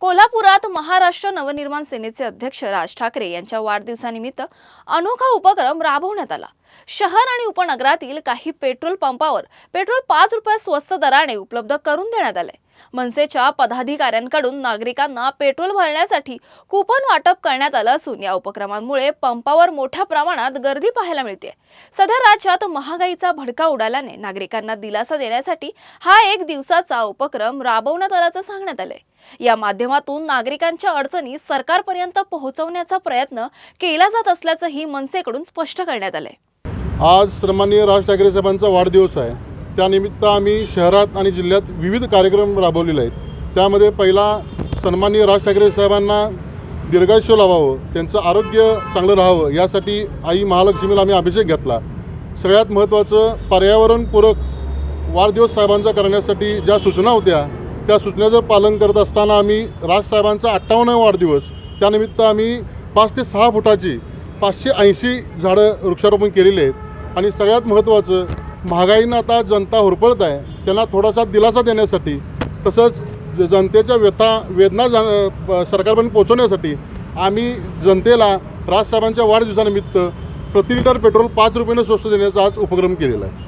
कोल्हापुरात महाराष्ट्र नवनिर्माण सेनेचे अध्यक्ष राज ठाकरे यांच्या वाढदिवसानिमित्त अनोखा उपक्रम राबवण्यात आला। शहर आणि उपनगरातील काही पेट्रोल पंपावर पेट्रोल 5 रुपये स्वस्त दराने उपलब्ध करून देण्यात आले। मनसेच्या पदाधिकाऱ्यांकडून नागरिकांना पेट्रोल भरण्यासाठी कूपन वाटप करण्यात आलं असून या उपक्रमांमुळे पंपावर मोठ्या प्रमाणात गर्दी पाहायला मिळते। सध्या राज्यात महागाईचा भडका उडाल्याने नागरिकांना दिलासा देण्यासाठी हा एक दिवसाचा उपक्रम राबवण्यात आल्याचं सांगण्यात आलंय। या माध्यमातून नागरिकांच्या अडचणी सरकारपर्यंत पोहोचवण्याचा प्रयत्न केला जात असल्याचंही मनसेकडून स्पष्ट करण्यात आलंय। आज सन्माननीय राज ठाकरे साहेबांचा वाढदिवस आहे। त्यानिमित्त आम्ही शहरात आणि जिल्ह्यात विविध कार्यक्रम राबवलेले आहेत। त्यामध्ये पहिला सन्माननीय राज ठाकरे साहेबांना दीर्घायुष्य लाभावं, त्यांचं आरोग्य चांगलं राहावं यासाठी आई महालक्ष्मीला आम्ही अभिषेक घेतला। सगळ्यात महत्त्वाचं पर्यावरणपूरक वाढदिवस साहेबांचा करण्यासाठी ज्या सूचना होत्या त्या सूचनेचं पालन करत असताना आम्ही राज साहेबांचा 58वा वाढदिवस त्यानिमित्त आम्ही 5 ते 6 फुटाची 580 झाडं वृक्षारोपण केलेले आहेत। आणि सगळ्यात महत्त्वाचं महागाईनं आता जनता होरपळत आहे, त्यांना थोडासा दिलासा देण्यासाठी तसंच जनतेच्या वेदना सरकारपर्यंत पोहोचवण्यासाठी आम्ही जनतेला राजसाहेबांच्या वाढदिवसानिमित्त प्रति लिटर पेट्रोल 5 रुपयानं स्वस्त देण्याचा आज उपक्रम केलेला आहे।